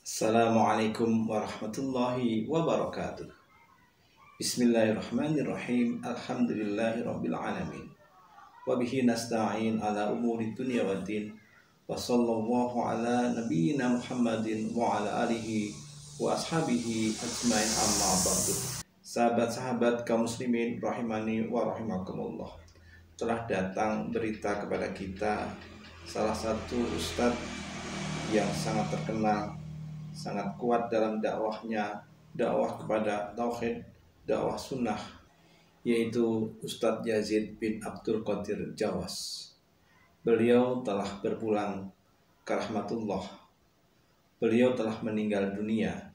Assalamualaikum warahmatullahi wabarakatuh. Bismillahirrahmanirrahim. Alhamdulillahirabbil alamin. Wa bihi nasta'in ala umuri dunya waddin. Wa sallallahu ala nabiyyina Muhammadin wa ala alihi wa ashabihi ajmain, amma ba'du. Sahabat-sahabat kaum muslimin rahimani wa rahimakumullah. Telah datang berita kepada kita salah satu ustadz yang sangat terkenal, sangat kuat dalam dakwahnya, dakwah kepada tauhid, dakwah sunnah, yaitu Ustadz Yazid bin Abdul Qadir Jawas. Beliau telah berpulang ke rahmatullah. Beliau telah meninggal dunia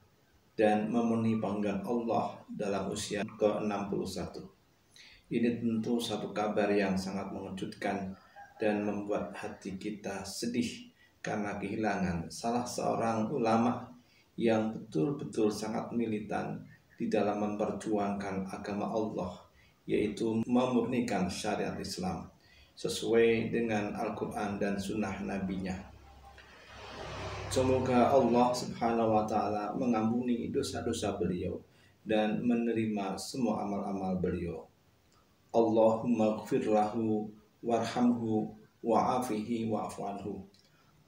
dan memenuhi panggilan Allah dalam usia ke-61. Ini tentu satu kabar yang sangat mengejutkan dan membuat hati kita sedih karena kehilangan salah seorang ulama yang betul-betul sangat militan di dalam memperjuangkan agama Allah, yaitu memurnikan syariat Islam sesuai dengan Al-Quran dan sunnah nabinya. Semoga Allah subhanahu wa ta'ala mengampuni dosa-dosa beliau dan menerima semua amal-amal beliau. Allahumma gfir lahu warhamhu wa'afihi wa'fu anhu.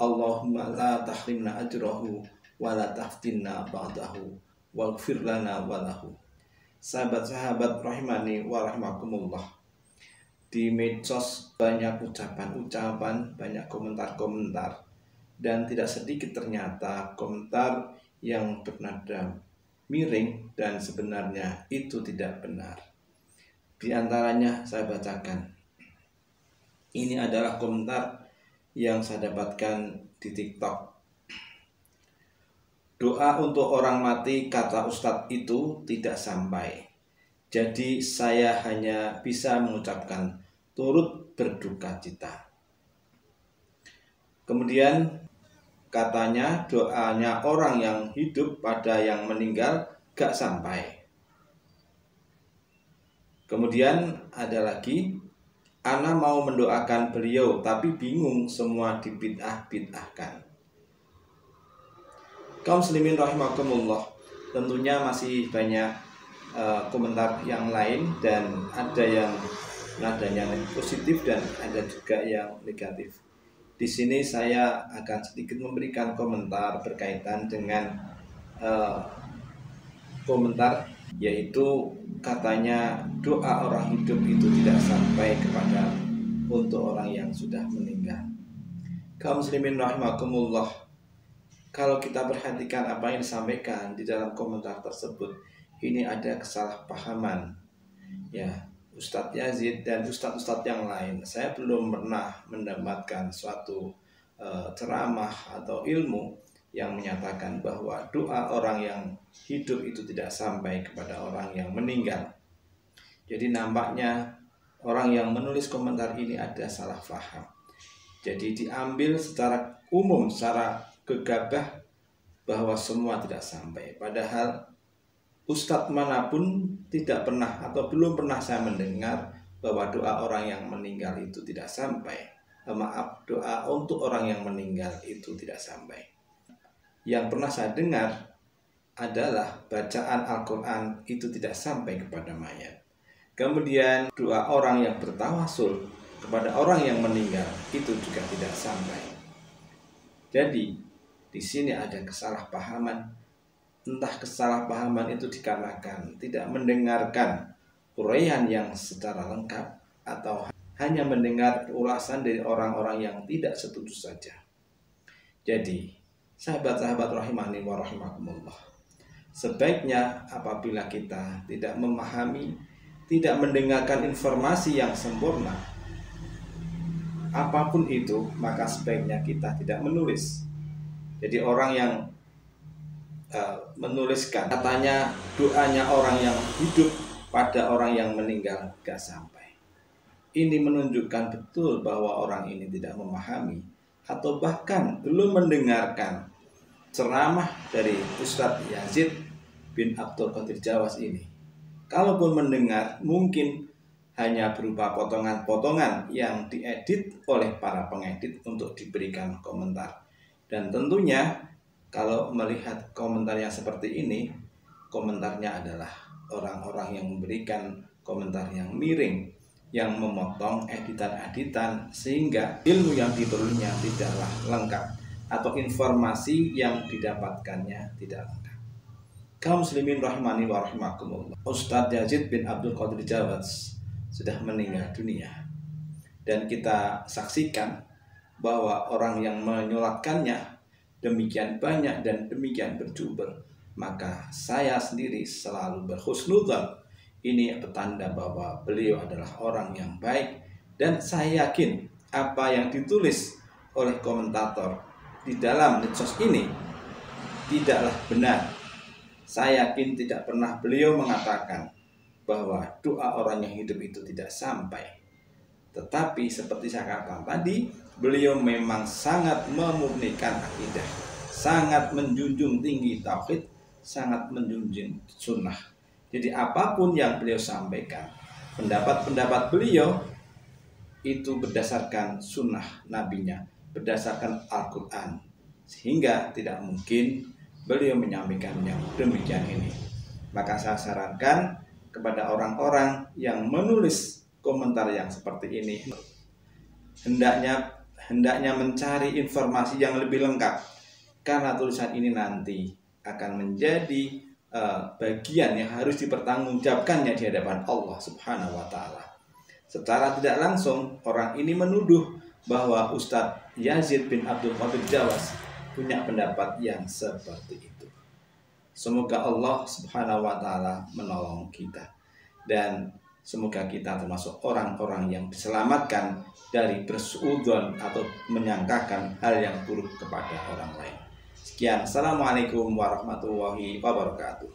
Allahumma la tahrimna ajrahu wa la taftinna ba'dahu waghfir lana walahu. Sahabat-sahabat rahimani wa rahimakumullah, di medsos banyak ucapan-ucapan, banyak komentar-komentar, dan tidak sedikit ternyata komentar yang bernada miring dan sebenarnya itu tidak benar. Di antaranya saya bacakan. Ini adalah komentar yang saya dapatkan di TikTok. Doa untuk orang mati, kata Ustadz, itu tidak sampai. Jadi saya hanya bisa mengucapkan turut berduka cita. Kemudian katanya doanya orang yang hidup pada yang meninggal gak sampai. Kemudian ada lagi, ana mau mendoakan beliau tapi bingung semua dibid'ah-bid'ahkan. Kaum muslimin rahimakumullah, tentunya masih banyak komentar yang lain dan ada yang nadanya positif dan ada juga yang negatif. Di sini saya akan sedikit memberikan komentar berkaitan dengan komentar, yaitu katanya doa orang hidup itu tidak sampai kepada untuk orang yang sudah meninggal. Kaum muslimin rahimakumullah, kalau kita perhatikan apa yang disampaikan di dalam komentar tersebut, ini ada kesalahpahaman. Ya, Ustadz Yazid dan ustadz-ustadz yang lain, saya belum pernah mendapatkan suatu ceramah atau ilmu yang menyatakan bahwa doa orang yang hidup itu tidak sampai kepada orang yang meninggal. Jadi nampaknya orang yang menulis komentar ini ada salah paham. Jadi diambil secara umum, secara gegabah bahwa semua tidak sampai. Padahal ustadz manapun tidak pernah atau belum pernah saya mendengar bahwa doa orang yang meninggal itu tidak sampai. Doa untuk orang yang meninggal itu tidak sampai. Yang pernah saya dengar adalah bacaan Al-Quran itu tidak sampai kepada mayat. Kemudian doa orang yang bertawasul kepada orang yang meninggal itu juga tidak sampai. Jadi di sini ada kesalahpahaman. Entah kesalahpahaman itu dikarenakan tidak mendengarkan uraian yang secara lengkap atau hanya mendengar ulasan dari orang-orang yang tidak setuju saja. Jadi sahabat-sahabat rahimani wa rahimakumullah, sebaiknya apabila kita tidak memahami, tidak mendengarkan informasi yang sempurna, apapun itu, maka sebaiknya kita tidak menulis. Jadi orang yang menuliskan, katanya doanya orang yang hidup pada orang yang meninggal gak sampai. Ini menunjukkan betul bahwa orang ini tidak memahami atau bahkan belum mendengarkan ceramah dari Ustadz Yazid bin Abdul Qadir Jawas ini. Kalaupun mendengar, mungkin hanya berupa potongan-potongan yang diedit oleh para pengedit untuk diberikan komentar. Dan tentunya Kalau melihat komentar yang seperti ini, komentarnya adalah orang-orang yang memberikan komentar yang miring, yang memotong editan-editan sehingga ilmu yang diperlunya tidaklah lengkap atau informasi yang didapatkannya tidak lengkap. Kaum muslimin rahimani wa rahimakumullah. Ustadz Yazid bin Abdul Qadir Jawas sudah meninggal dunia, dan kita saksikan bahwa orang yang menyolatkannya demikian banyak dan demikian berjubel. Maka saya sendiri selalu berhusnudzon. Ini petanda bahwa beliau adalah orang yang baik, dan saya yakin apa yang ditulis oleh komentator di dalam medsos ini tidaklah benar. Saya yakin tidak pernah beliau mengatakan bahwa doa orang yang hidup itu tidak sampai. Tetapi seperti saya katakan tadi, beliau memang sangat memurnikan akidah, sangat menjunjung tinggi tauhid, sangat menjunjung sunnah. Jadi apapun yang beliau sampaikan, pendapat-pendapat beliau itu berdasarkan sunnah nabinya, berdasarkan Al-Quran, sehingga tidak mungkin beliau menyampaikan yang demikian ini. Maka saya sarankan kepada orang-orang yang menulis komentar yang seperti ini, hendaknya mencari informasi yang lebih lengkap, karena tulisan ini nanti akan menjadi bagian yang harus dipertanggungjawabkannya di hadapan Allah Subhanahu wa Ta'ala. Secara tidak langsung, orang ini menuduh bahwa Ustadz Yazid bin Abdul Qadir Jawas punya pendapat yang seperti itu. Semoga Allah Subhanahu wa Ta'ala menolong kita, dan semoga kita termasuk orang-orang yang diselamatkan dari bersuudzon atau menyangkakan hal yang buruk kepada orang lain. Sekian, assalamualaikum warahmatullahi wabarakatuh.